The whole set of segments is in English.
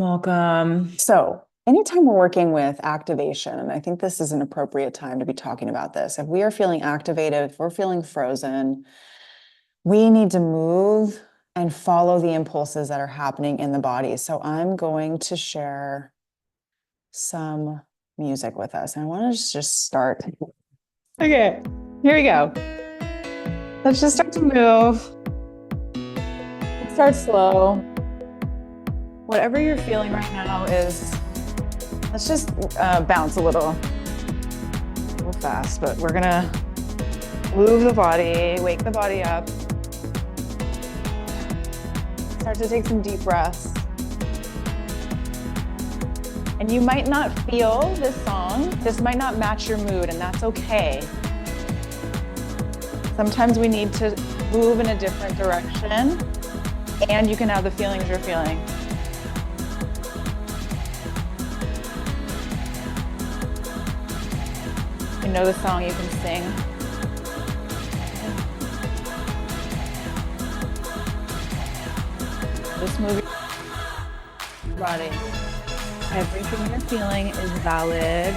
Welcome. So, anytime we're working with activation, and I think this is an appropriate time to be talking about this. If we are feeling activated, if we're feeling frozen, we need to move and follow the impulses that are happening in the body. So, I'm going to share some music with us. And I want to just start. Okay, here we go. Let's just start to move. Let's start slow. Whatever you're feeling right now let's just bounce a little fast, but we're gonna move the body, wake the body up. Start to take some deep breaths. And you might not feel this song. This might not match your mood, and that's okay. Sometimes we need to move in a different direction, and you can have the feelings you're feeling. You know the song, you can sing. Just move your body. Everything you're feeling is valid.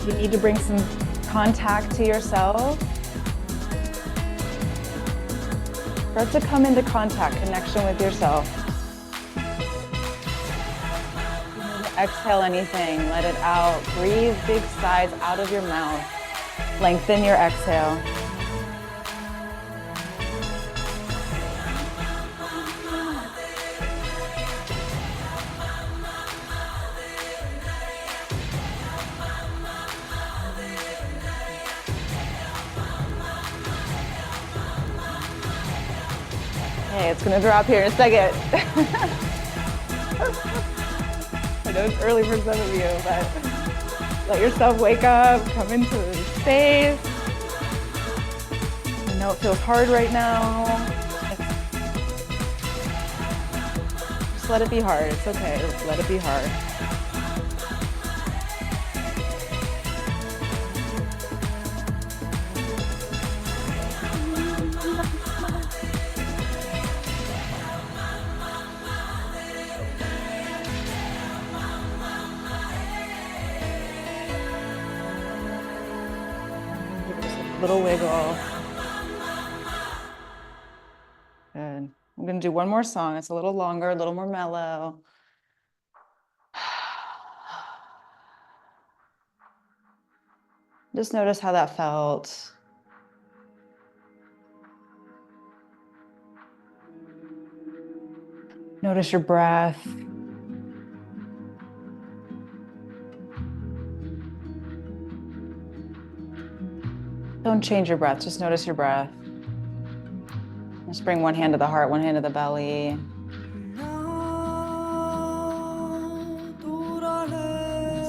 You need to bring some contact to yourself. Start to come into contact, connection with yourself. Exhale anything, let it out. Breathe big sighs out of your mouth. Lengthen your exhale. Hey, it's gonna drop here in a second. I know it's early for some of you, but let yourself wake up, come into the space. I know it feels hard right now. Just let it be hard, it's okay, let it be hard. Little wiggle. Good. I'm going to do one more song. It's a little longer, a little more mellow. Just notice how that felt. Notice your breath. Don't change your breath, just notice your breath. Just bring one hand to the heart, one hand to the belly.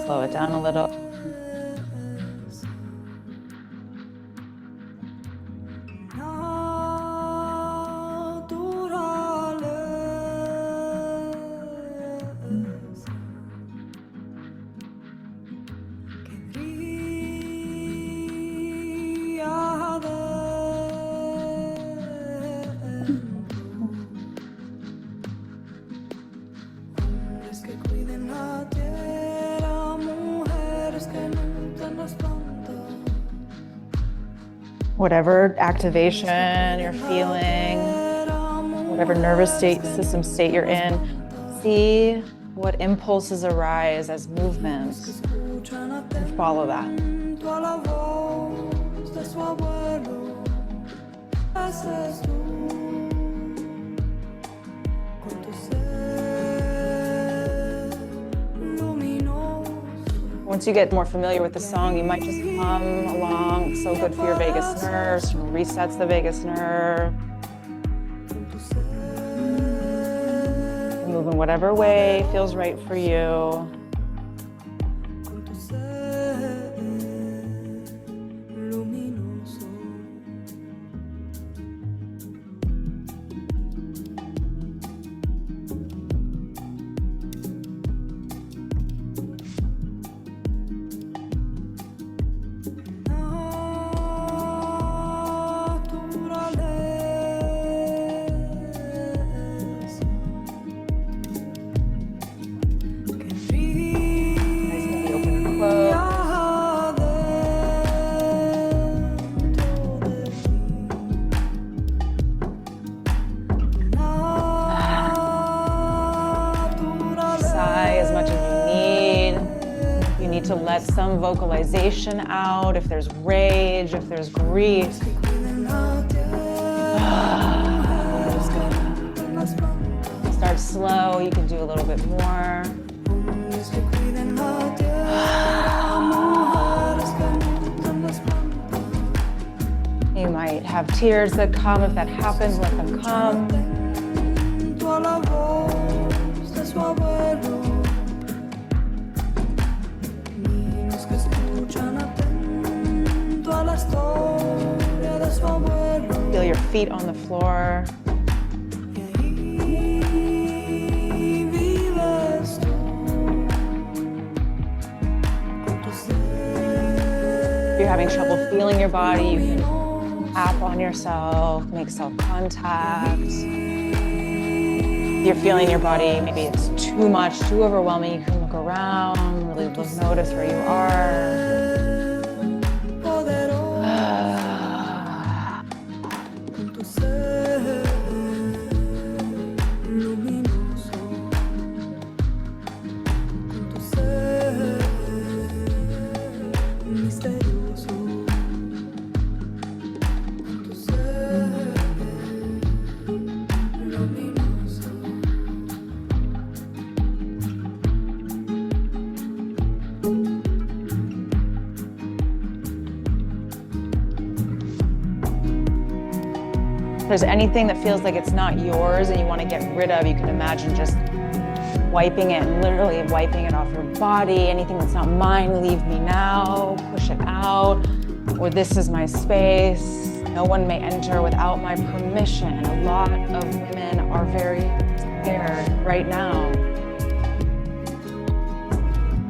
Slow it down a little. Whatever activation you're feeling, whatever nervous system state you're in, see what impulses arise as movements and follow that. Once you get more familiar with the song, you might just hum along. So good for your vagus nerve, resets the vagus nerve. Move in whatever way feels right for you. to let some vocalization out, if there's rage, if there's grief. Start slow, you can do a little bit more. You might have tears that come. If that happens, let them come. Feel your feet on the floor. If you're having trouble feeling your body, you can tap on yourself, make self-contact. If you're feeling your body, maybe it's too much, too overwhelming, you can look around, really notice where you are. If there's anything that feels like it's not yours and you want to get rid of, you can imagine just wiping it, literally wiping it off your body. Anything that's not mine, leave me now, push it out. Or this is my space. No one may enter without my permission. A lot of women are very scared right now.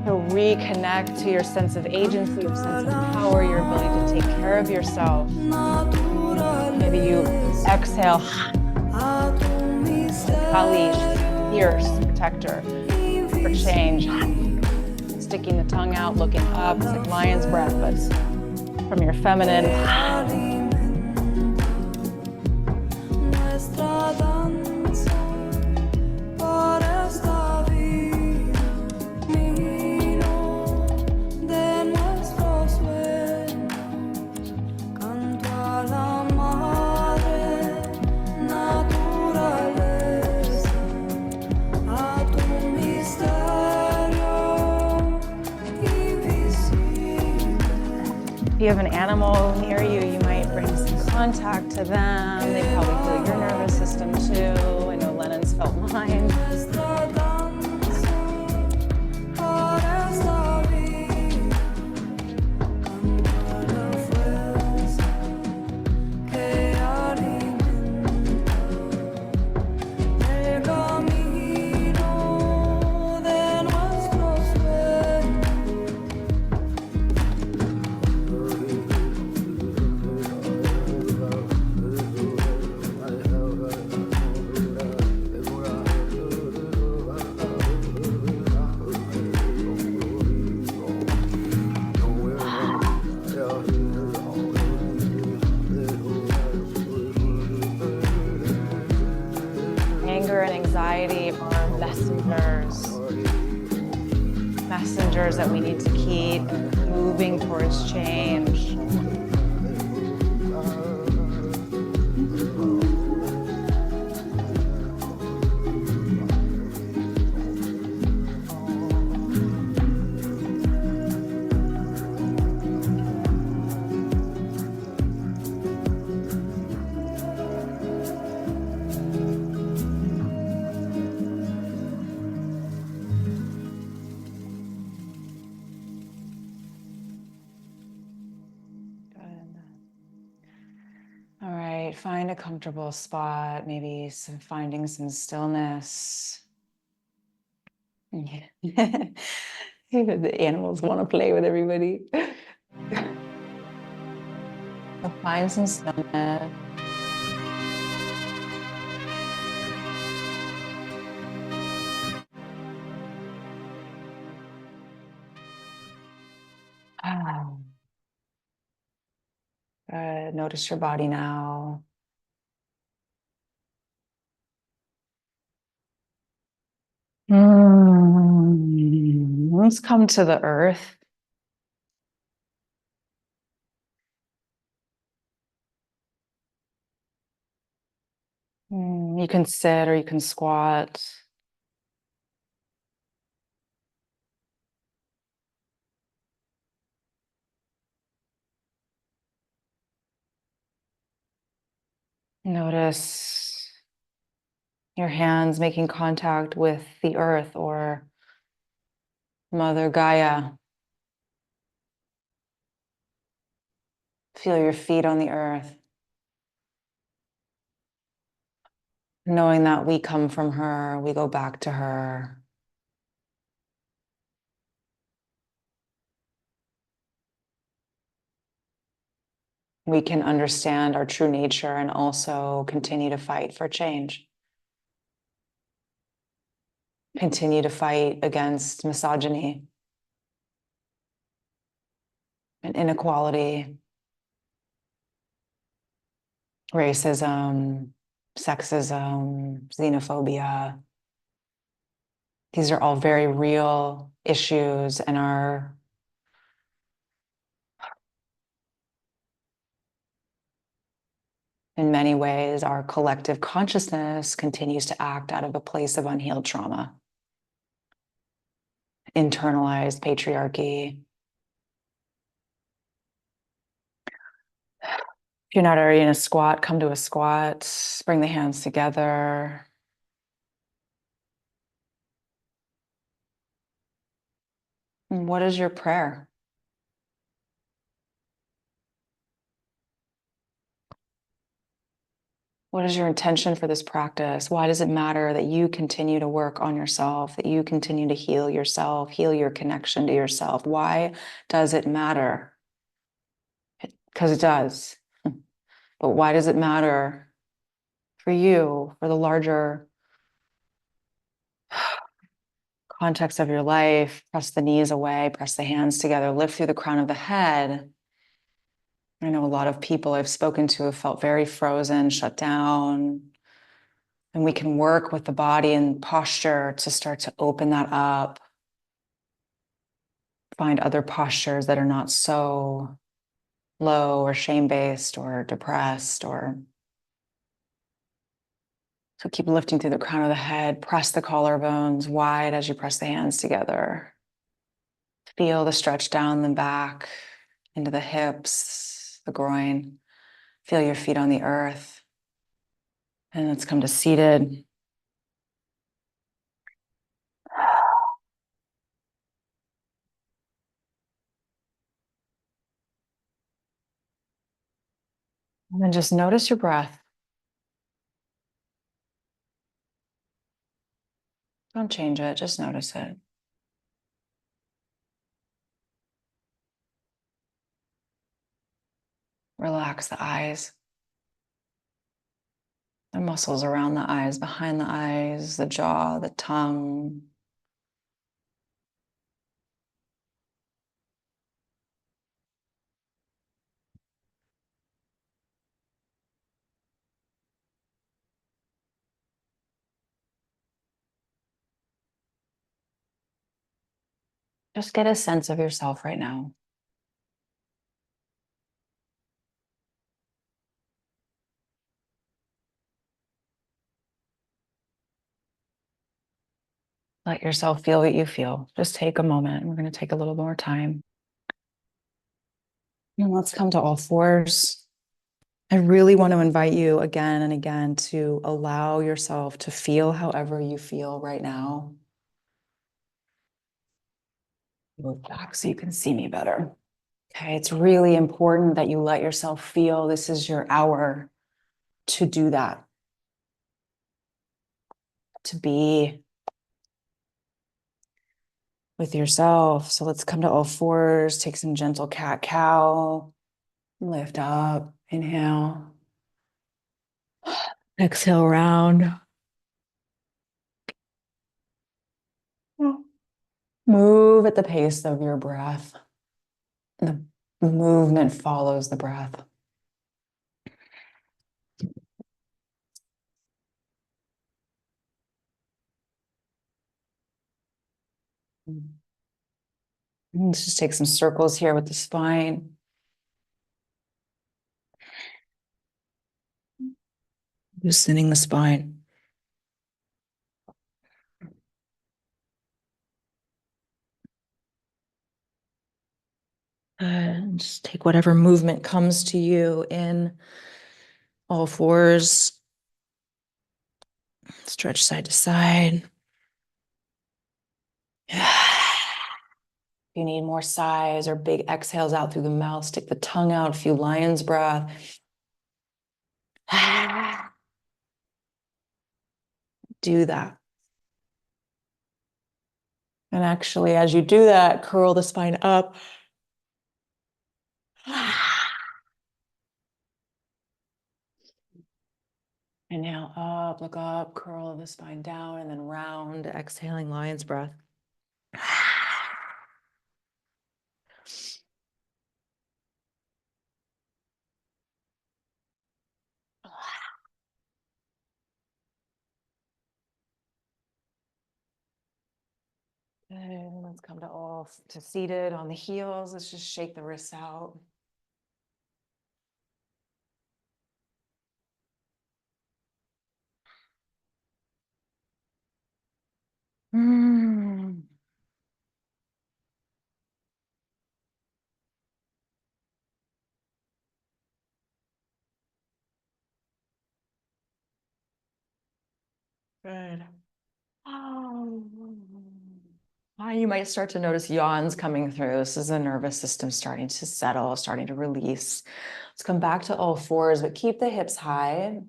So reconnect to your sense of agency, your sense of power, your ability to take care of yourself. Maybe you exhale, Kali, fierce protector for change. Sticking the tongue out, looking up, it's like lion's breath, but from your feminine. If you have an animal near you, you might bring some contact to them. They probably feel your nervous system too. I know Lennon's felt mine. Anger and anxiety are messengers that we need to keep moving towards change. All right, find a comfortable spot, maybe finding some stillness. Yeah. The animals want to play with everybody. So find some stillness. Notice your body now. Let's come to the earth. You can sit or you can squat. Notice your hands making contact with the earth or Mother Gaia. Feel your feet on the earth, knowing that we come from her, we go back to her. We can understand our true nature and also continue to fight for change. Continue to fight against misogyny and inequality, racism, sexism, xenophobia. These are all very real issues and are in many ways, our collective consciousness continues to act out of a place of unhealed trauma, internalized patriarchy. If you're not already in a squat, come to a squat, bring the hands together. What is your prayer? What is your intention for this practice? Why does it matter that you continue to work on yourself, that you continue to heal yourself, heal your connection to yourself? Why does it matter? Because it does. But why does it matter for you, for the larger context of your life? Press the knees away, press the hands together, lift through the crown of the head. I know a lot of people I've spoken to have felt very frozen, shut down. And we can work with the body and posture to start to open that up. Find other postures that are not so low or shame-based or depressed or so keep lifting through the crown of the head, press the collarbones wide as you press the hands together. Feel the stretch down the back into the hips, the groin. Feel your feet on the earth. And let's come to seated. And then just notice your breath. Don't change it, just notice it. Relax the eyes, the muscles around the eyes, behind the eyes, the jaw, the tongue. Just get a sense of yourself right now. Let yourself feel what you feel. Just take a moment. We're going to take a little more time. And let's come to all fours. I really want to invite you again and again to allow yourself to feel however you feel right now. Move back so you can see me better. Okay, it's really important that you let yourself feel. This is your hour to do that, to be with yourself. So let's come to all fours, take some gentle cat-cow, lift up, inhale, exhale round. Move at the pace of your breath. The movement follows the breath. Let's just take some circles here with the spine. Loosening the spine. Take whatever movement comes to you in all fours. Stretch side to side. If you need more sighs or big exhales out through the mouth, stick the tongue out, a few lion's breath. Do that. And actually, as you do that, curl the spine up. Inhale up, look up, curl the spine down, and then round, exhaling lion's breath. Good. Let's come to seated on the heels. Let's just shake the wrists out. Mm. Good. Oh. You might start to notice yawns coming through. This is the nervous system starting to settle, starting to release. Let's come back to all fours, but keep the hips high.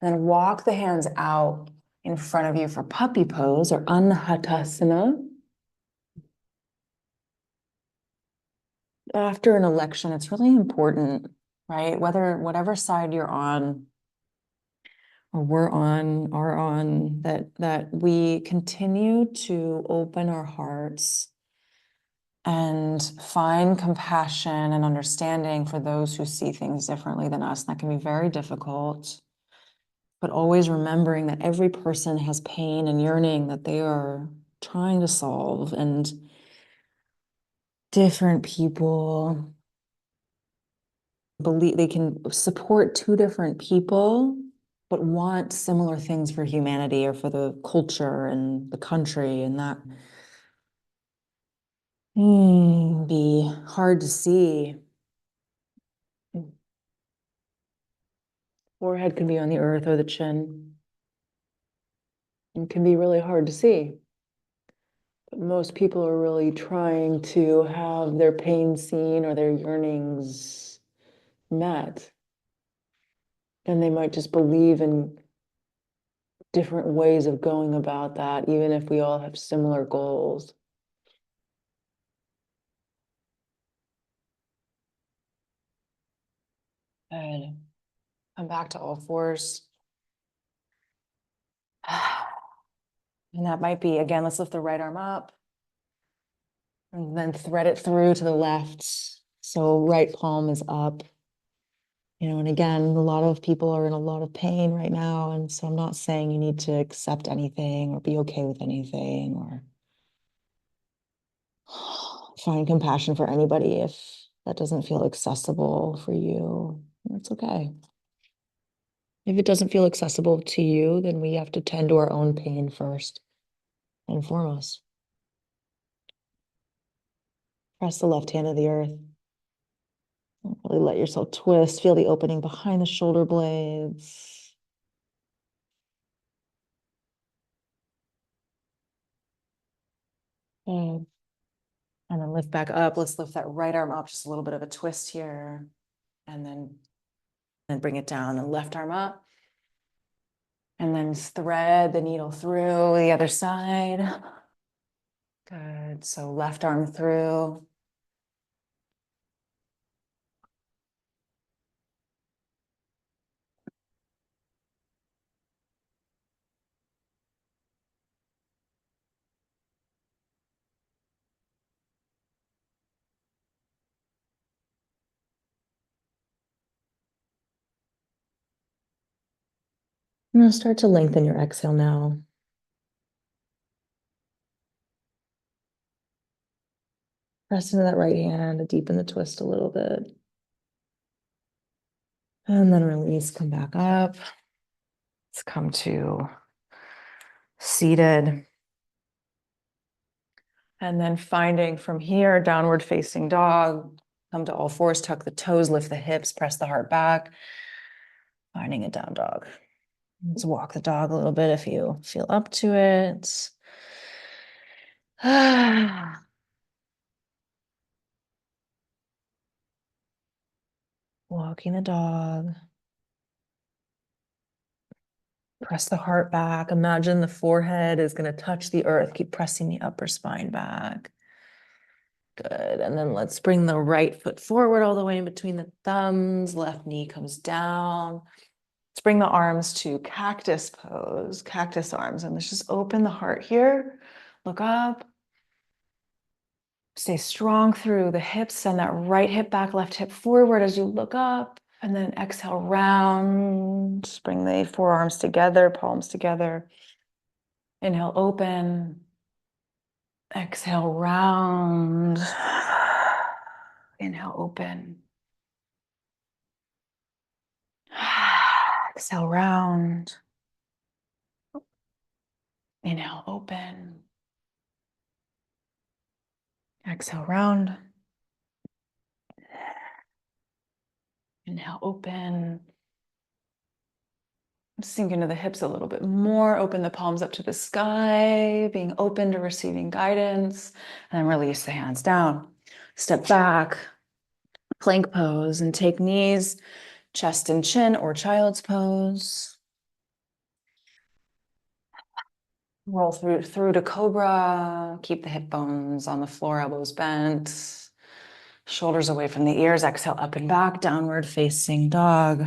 Then walk the hands out in front of you for puppy pose or anhatasana. After an election, it's really important, right? Whatever side you're on or are on, that we continue to open our hearts and find compassion and understanding for those who see things differently than us. That can be very difficult, but always remembering that every person has pain and yearning that they are trying to solve, and different people believe they can support two different people but want similar things for humanity or for the culture and the country, and that be hard to see. Forehead can be on the earth or the chin. It can be really hard to see. But most people are really trying to have their pain seen or their yearnings met. And they might just believe in different ways of going about that, even if we all have similar goals. And come back to all fours. And that might be, again, let's lift the right arm up and then thread it through to the left. So right palm is up. And again, a lot of people are in a lot of pain right now. And so I'm not saying you need to accept anything or be okay with anything or find compassion for anybody if that doesn't feel accessible for you. That's okay. If it doesn't feel accessible to you, then we have to tend to our own pain first and foremost. Press the left hand to the earth. Really let yourself twist. Feel the opening behind the shoulder blades. Good. And then lift back up. Let's lift that right arm up. Just a little bit of a twist here. And then bring it down. And left arm up. And then thread the needle through the other side. Good. So left arm through. And now start to lengthen your exhale now. Press into that right hand to deepen the twist a little bit. And then release, come back up. Let's come to seated. And then finding from here, downward facing dog. Come to all fours, tuck the toes, lift the hips, press the heart back, finding a down dog. Let's walk the dog a little bit if you feel up to it. Walking the dog. Press the heart back. Imagine the forehead is going to touch the earth. Keep pressing the upper spine back. Good. And then let's bring the right foot forward all the way in between the thumbs. Left knee comes down. Let's bring the arms to cactus pose, cactus arms. And let's just open the heart here. Look up. Stay strong through the hips. Send that right hip back, left hip forward as you look up. And then exhale, round. Bring the forearms together, palms together. Inhale, open. Exhale, round. Inhale, open. Exhale, round. Inhale, open. Exhale, round. Inhale, open. Sink into the hips a little bit more. Open the palms up to the sky, being open to receiving guidance. And then release the hands down. Step back, plank pose, and take knees, chest and chin, or child's pose. Roll through to cobra. Keep the hip bones on the floor, elbows bent. Shoulders away from the ears. Exhale, up and back, downward facing dog.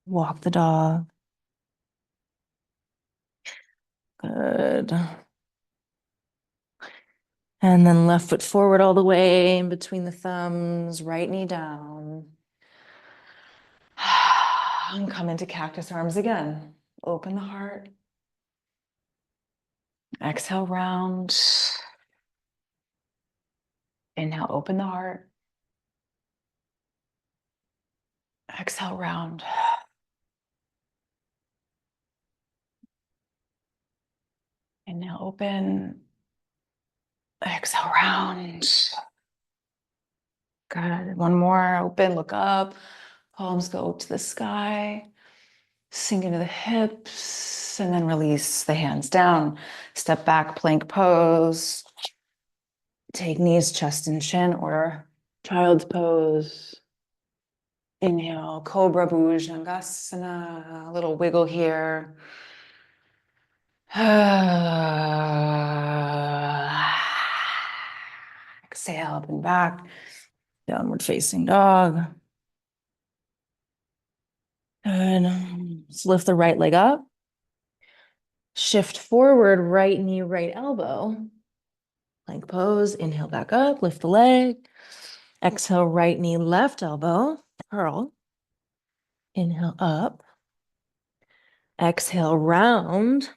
Walk the dog. Good. And then left foot forward all the way in between the thumbs, right knee down. And come into cactus arms again. Open the heart. Exhale, round. Inhale, open the heart. Exhale, round. Inhale, open. Exhale, round. Good. One more. Open, look up. Palms go to the sky. Sink into the hips. And then release the hands down. Step back, plank pose. Take knees, chest and chin, or child's pose. Inhale, Cobra Bhujangasana. A little wiggle here. Exhale, up and back. Downward facing dog. Good. Let's lift the right leg up. Shift forward, right knee, right elbow. Plank pose. Inhale back up, lift the leg. Exhale, right knee, left elbow. Curl. Inhale up. Exhale, round.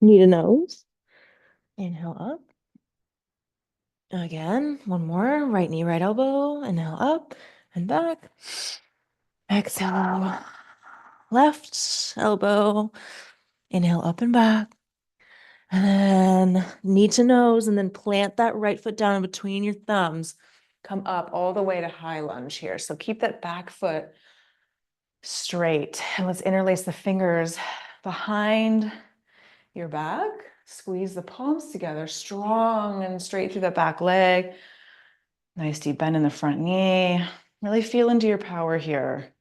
Knee to nose. Inhale up. Again, one more. Right knee, right elbow. Inhale up and back. Exhale, left elbow. Inhale up and back. And then knee to nose, and then plant that right foot down in between your thumbs. Come up all the way to high lunge here. So keep that back foot straight. And let's interlace the fingers behind your back. Squeeze the palms together, strong and straight through the back leg. Nice deep bend in the front knee. Really feel into your power here.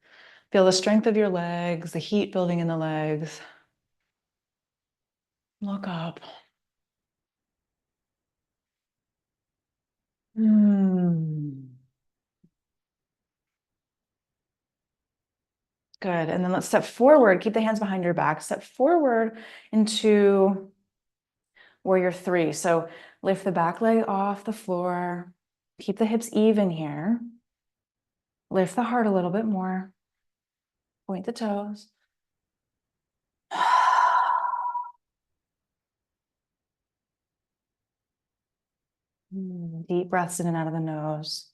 Feel the strength of your legs, the heat building in the legs. Look up. Good. And then let's step forward. Keep the hands behind your back. Step forward into warrior three. So lift the back leg off the floor. Keep the hips even here. Lift the heart a little bit more. Point the toes. Deep breaths in and out of the nose.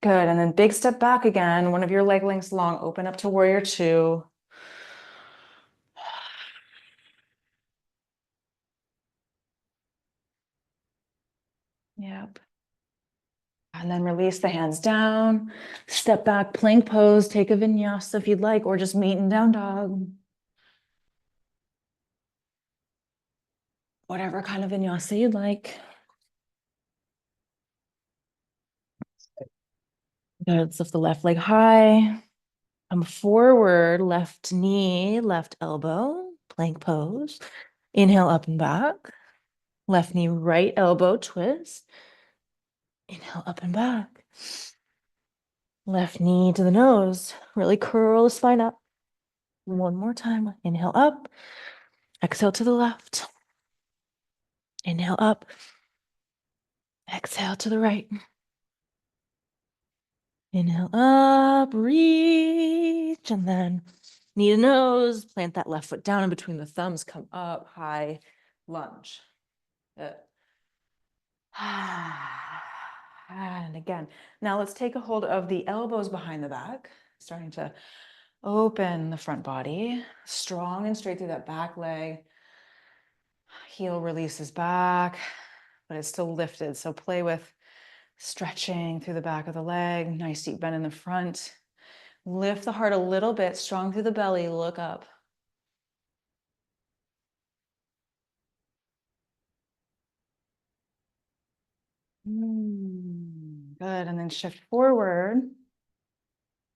Good. And then big step back again. One of your leg lengths long. Open up to warrior two. Yep. And then release the hands down, step back, plank pose, take a vinyasa if you'd like, or just meet in down dog. Whatever kind of vinyasa you'd like. Good. Let's lift the left leg high. Come forward, left knee, left elbow, plank pose. Inhale up and back. Left knee, right elbow, twist. Inhale up and back. Left knee to the nose. Really curl the spine up. One more time. Inhale up. Exhale to the left. Inhale up. Exhale to the right. Inhale up, reach, and then knee to nose. Plant that left foot down in between the thumbs. Come up, high lunge. Good. And again, now let's take a hold of the elbows behind the back, starting to open the front body, strong and straight through that back leg. Heel releases back, but it's still lifted. So play with stretching through the back of the leg, nice deep bend in the front. Lift the heart a little bit, strong through the belly, look up. Good, and then shift forward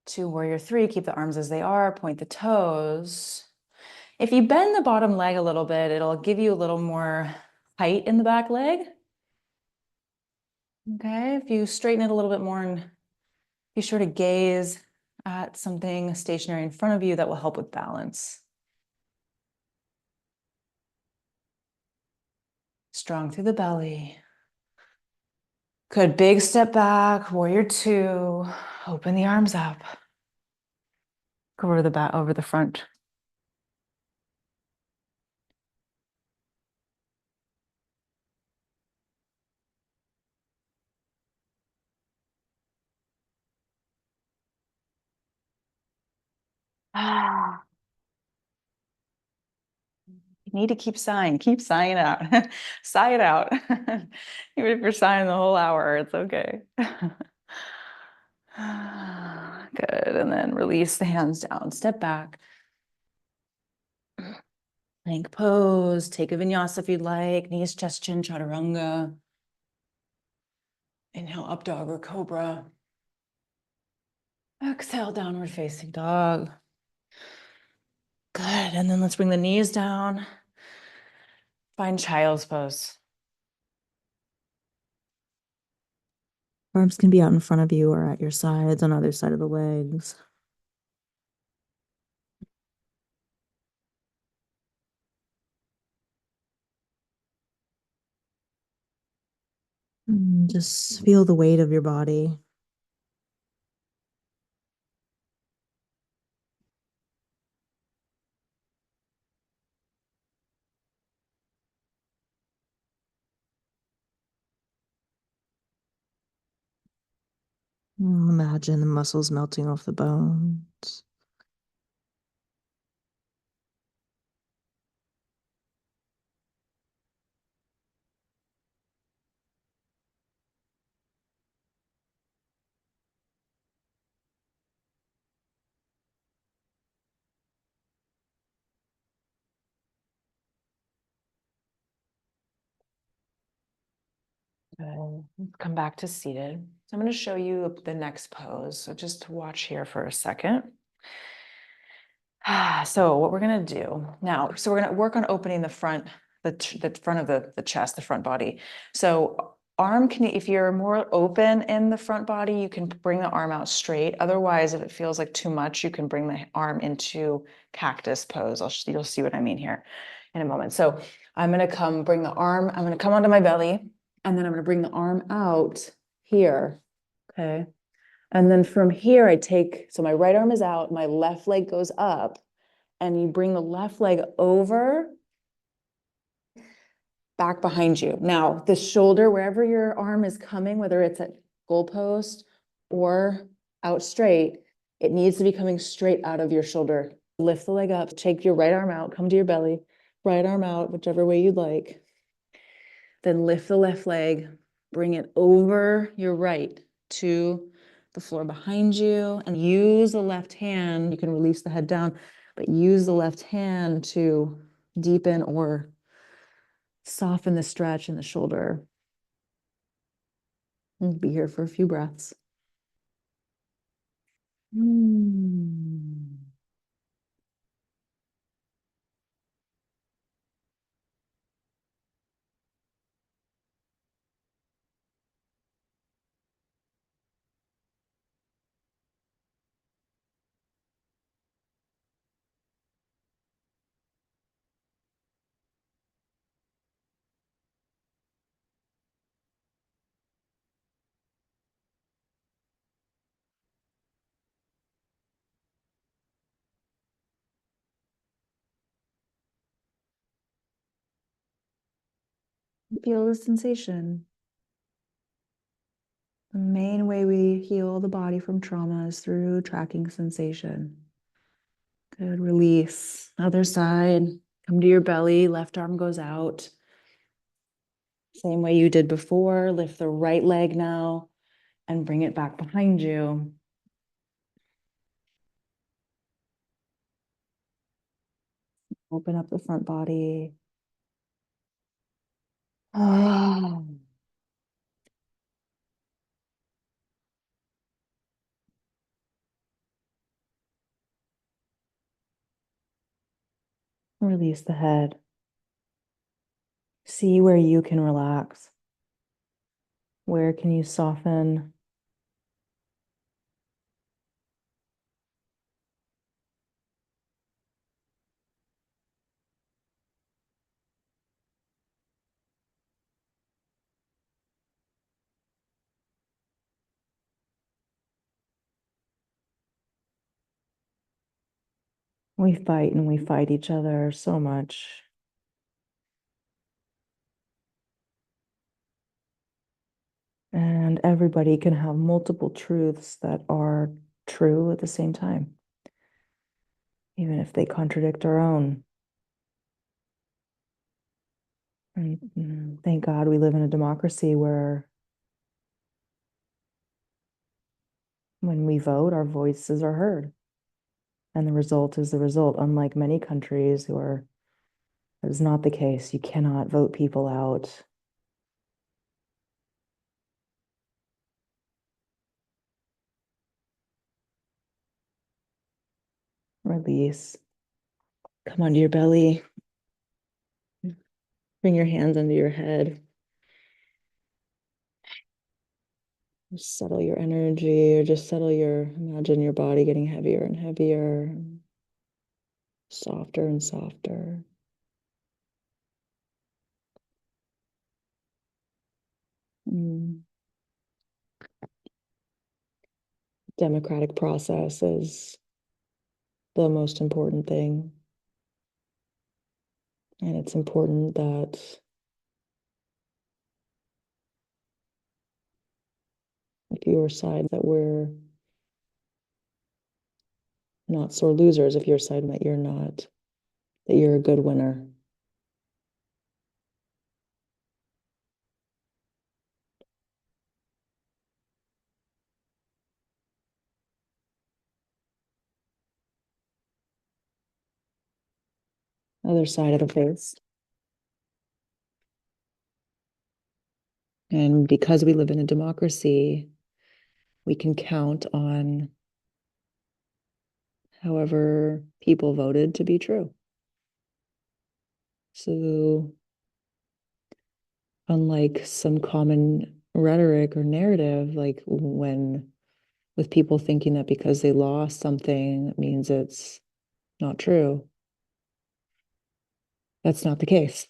to warrior three. Keep the arms as they are, point the toes. If you bend the bottom leg a little bit, it'll give you a little more height in the back leg. Okay, if you straighten it a little bit more and be sure to gaze at something stationary in front of you, that will help with balance. Strong through the belly. Good, big step back, warrior two. Open the arms up. Go over the back, over the front. Ah. You need to keep sighing it out. Sigh it out. Even if you're sighing the whole hour, it's okay. Good, and then release the hands down, step back. Plank pose, take a vinyasa if you'd like, knees, chest, chin, chaturanga. Inhale, up dog or cobra. Exhale, downward facing dog. Good, and then let's bring the knees down. Find child's pose. Arms can be out in front of you or at your sides on either side of the legs. Just feel the weight of your body. Imagine the muscles melting off the bones. Good. Let's come back to seated. So I'm going to show you the next pose. So just watch here for a second. So what we're going to do now, so we're going to work on opening the front, the front of the chest, the front body. So arm can, if you're more open in the front body, you can bring the arm out straight. Otherwise, if it feels like too much, you can bring the arm into cactus pose. You'll see what I mean here in a moment. So I'm going to I'm going to come onto my belly, and then I'm going to bring the arm out here. Okay. And then from here, so my right arm is out, my left leg goes up, and you bring the left leg over, back behind you. Now, the shoulder, wherever your arm is coming, whether it's at goalpost or out straight, it needs to be coming straight out of your shoulder. Lift the leg up, take your right arm out, come to your belly, right arm out, whichever way you'd like. Then lift the left leg bring it over your right to the floor behind you, and use the left hand. You can release the head down, but use the left hand to deepen or soften the stretch in the shoulder. And be here for a few breaths. Feel the sensation. The main way we heal the body from trauma is through tracking sensation. Good. Release. Other side. Come to your belly. Left arm goes out. Same way you did before. Lift the right leg now and bring it back behind you. Open up the front body. Oh. Release the head. See where you can relax. Where can you soften? We fight and we fight each other so much. And everybody can have multiple truths that are true at the same time, even if they contradict our own. And thank God we live in a democracy where when we vote, our voices are heard. And the result is the result, unlike many countries where that is not the case. You cannot vote people out. Release. Come onto your belly. Bring your hands under your head. Just settle your energy, or just imagine your body getting heavier and heavier, softer and softer. Democratic process is the most important thing. And it's important that if your side that we're not sore losers, if your side that you're not, that you're a good winner. Other side of the face. And because we live in a democracy, we can count on however people voted to be true. So unlike some common rhetoric or narrative, like when with people thinking that because they lost something, it means it's not true. That's not the case.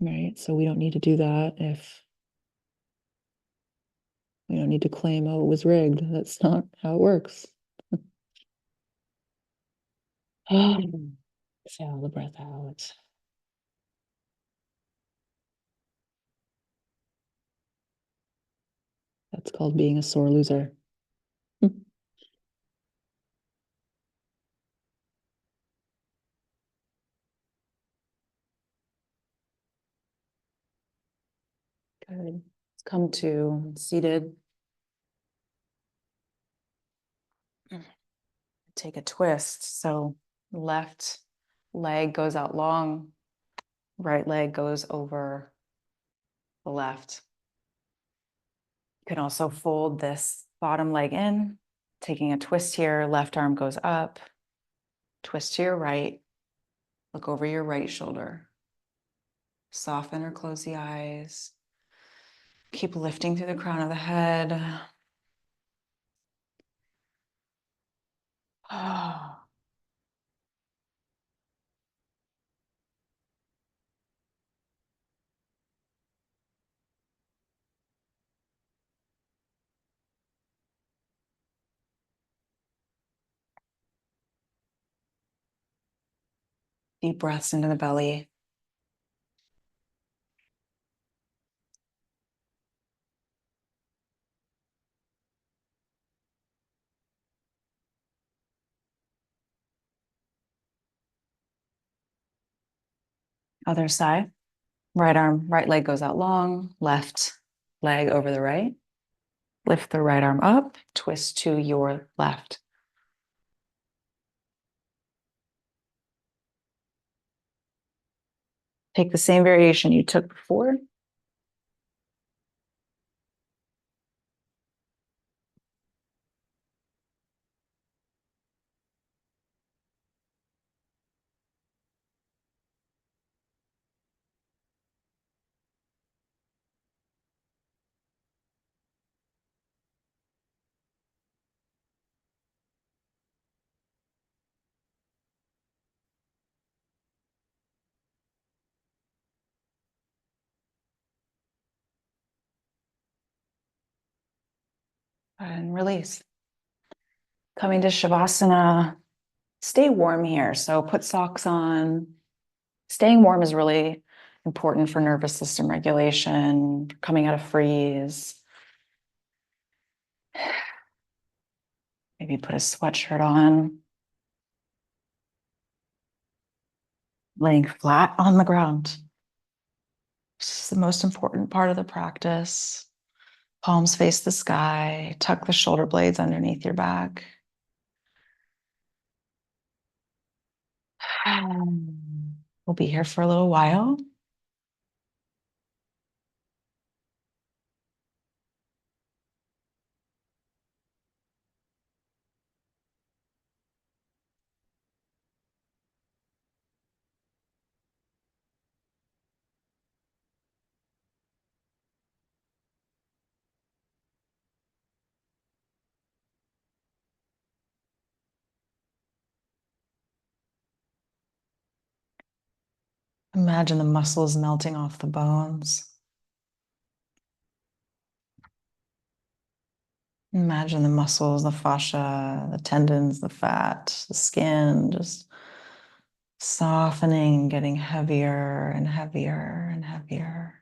Right? So we don't need to do that if we don't need to claim, oh, it was rigged. That's not how it works. Exhale the breath out. That's called being a sore loser. Good. Let's come to seated. Take a twist. So left leg goes out long, right leg goes over the left. You can also fold this bottom leg in, taking a twist here, left arm goes up, twist to your right, look over your right shoulder. Soften or close the eyes. Keep lifting through the crown of the head. Deep breaths into the belly. Other side. Right arm, right leg goes out long, left leg over the right. Lift the right arm up, twist to your left. Take the same variation you took before. And release. Coming to Shavasana. Stay warm here. So put socks on. Staying warm is really important for nervous system regulation, coming out of freeze. Maybe put a sweatshirt on. Laying flat on the ground. This is the most important part of the practice. Palms face the sky. Tuck the shoulder blades underneath your back. We'll be here for a little while. Imagine the muscles melting off the bones. Imagine the muscles, the fascia, the tendons, the fat, the skin, just softening, getting heavier and heavier and heavier.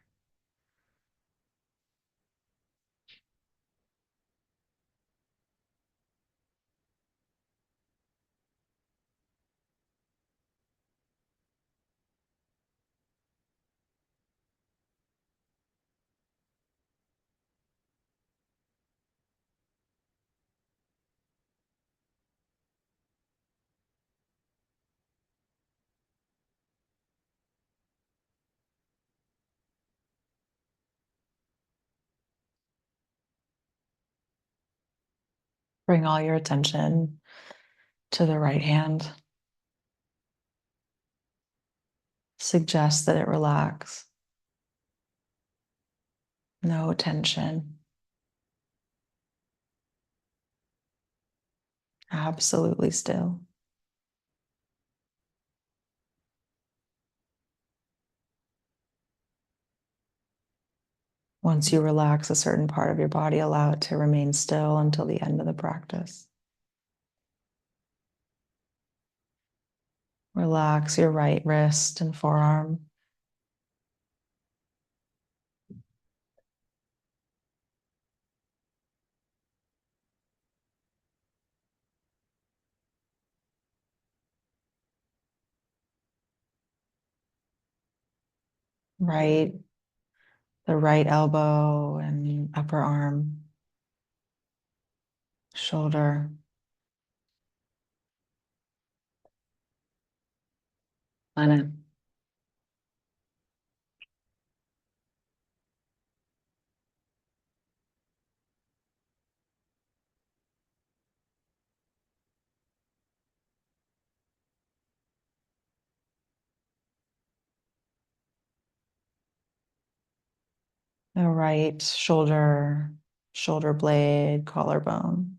Bring all your attention to the right hand. Suggest that it relax. No tension. Absolutely still. Once you relax a certain part of your body, allow it to remain still until the end of the practice. Relax your right wrist and forearm. Right The right elbow and upper arm, shoulder. Planet. The right shoulder, shoulder blade, collarbone.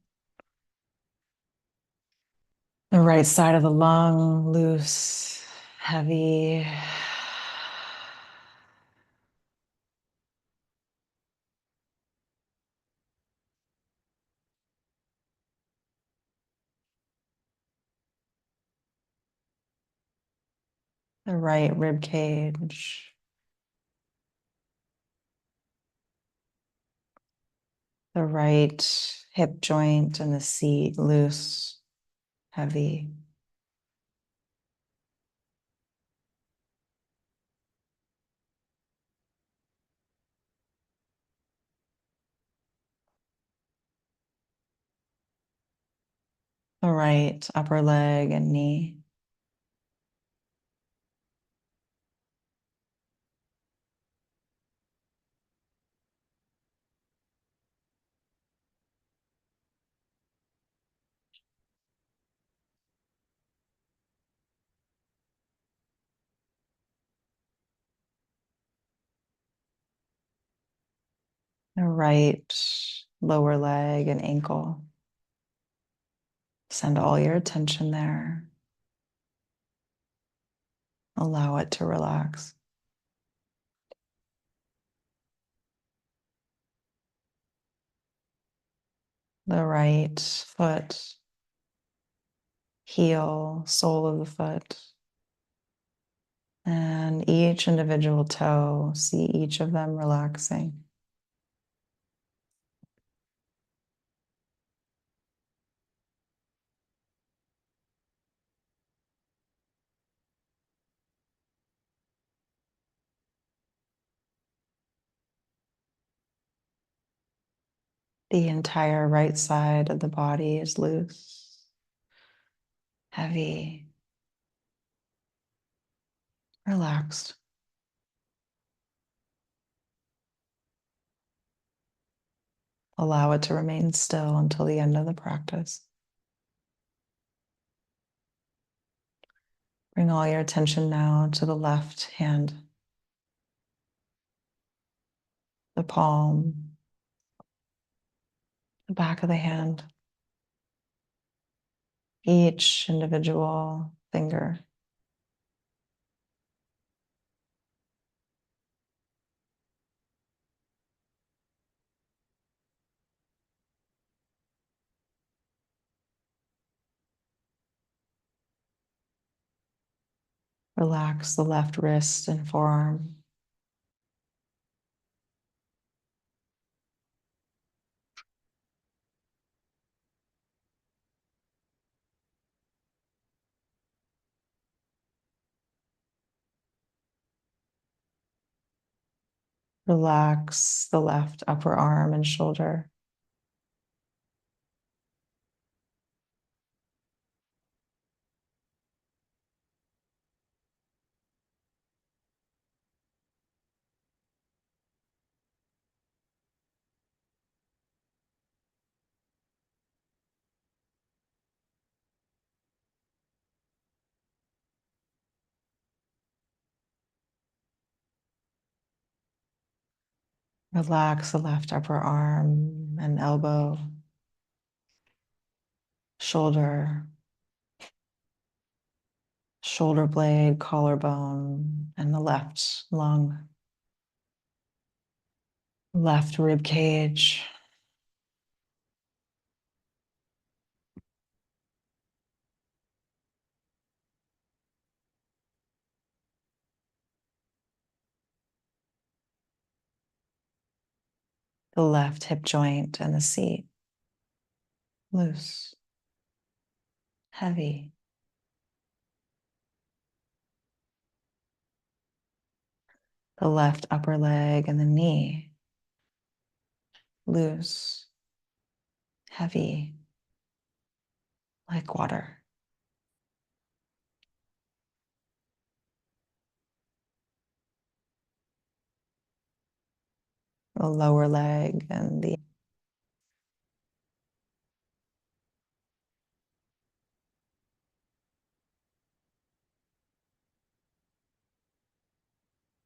The right side of the lung, loose, heavy. The right rib cage. The right hip joint and the seat, loose, heavy. The right upper leg and knee. The right lower leg and ankle. Send all your attention there. Allow it to relax. The right foot, heel, sole of the foot, and each individual toe. See each of them relaxing. The entire right side of the body is loose, heavy, relaxed. Allow it to remain still until the end of the practice. Bring all your attention now to the left hand, the palm, the back of the hand, each individual finger. Relax the left wrist and forearm. Relax the left upper arm and shoulder. Relax the left upper arm and elbow, shoulder, shoulder blade, collarbone, and the left lung, left rib cage, the left hip joint and the seat, loose, heavy. The left upper leg and the knee. Loose, heavy, like water. The lower leg and the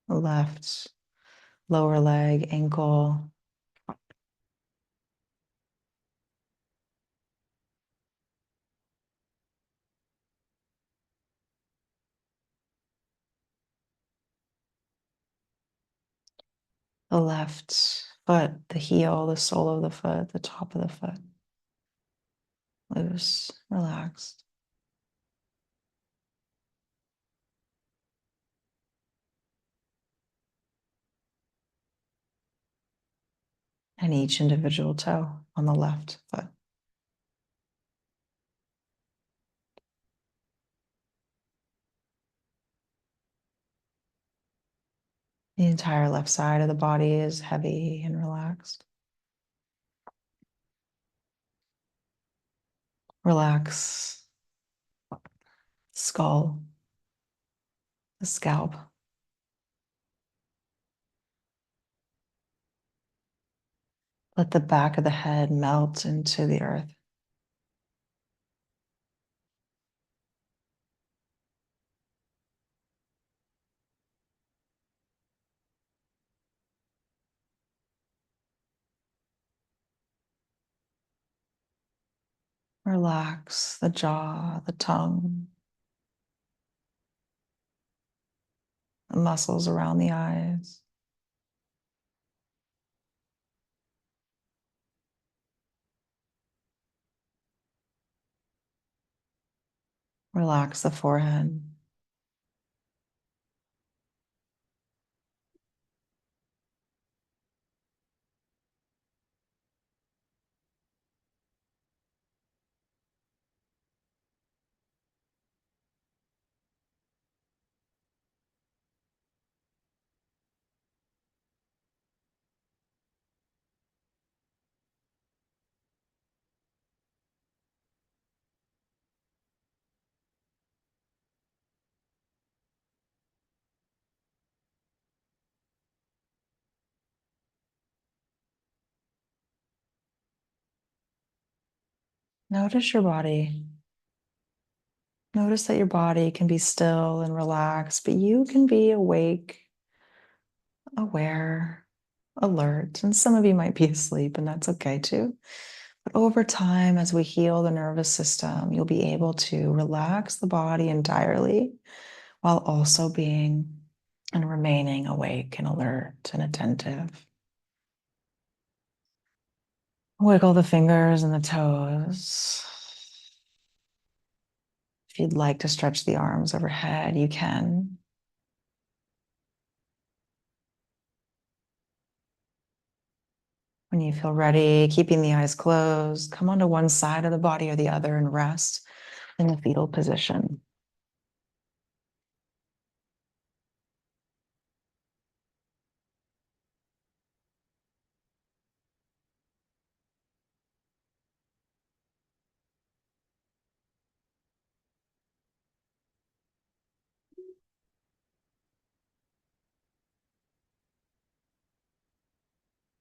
left lower leg, ankle. The left foot, the heel, the sole of the foot, the top of the foot. Loose, relaxed. And each individual toe on the left foot. The entire left side of the body is heavy and relaxed. Relax skull, the scalp. Let the back of the head melt into the earth. Relax the jaw, the tongue, the muscles around the eyes. Relax the forehead. Notice your body. Notice that your body can be still and relaxed, but you can be awake, aware, alert. And some of you might be asleep, and that's okay too. But over time, as we heal the nervous system, you'll be able to relax the body entirely while also being and remaining awake and alert and attentive. Wiggle the fingers and the toes. If you'd like to stretch the arms overhead, you can. When you feel ready, keeping the eyes closed, come onto one side of the body or the other and rest in the fetal position.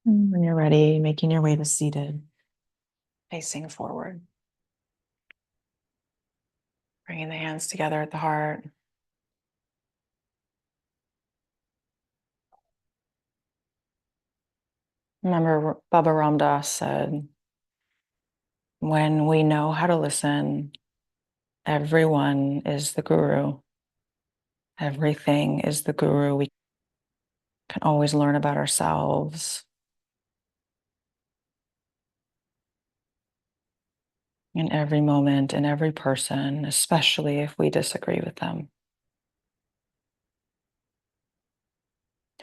And when you're ready, making your way to seated, facing forward. Bringing the hands together at the heart. Remember, Baba Ram Dass said, when we know how to listen, everyone is the guru. Everything is the guru. We can always learn about ourselves in every moment, in every person, especially if we disagree with them.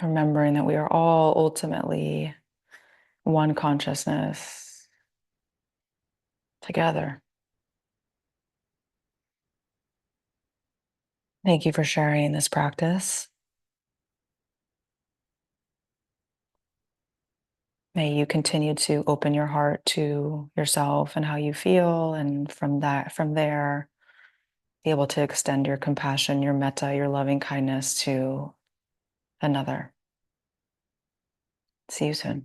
Remembering that we are all ultimately one consciousness together. Thank you for sharing this practice. May you continue to open your heart to yourself and how you feel, and from there, be able to extend your compassion, your metta, your loving kindness to another. See you soon.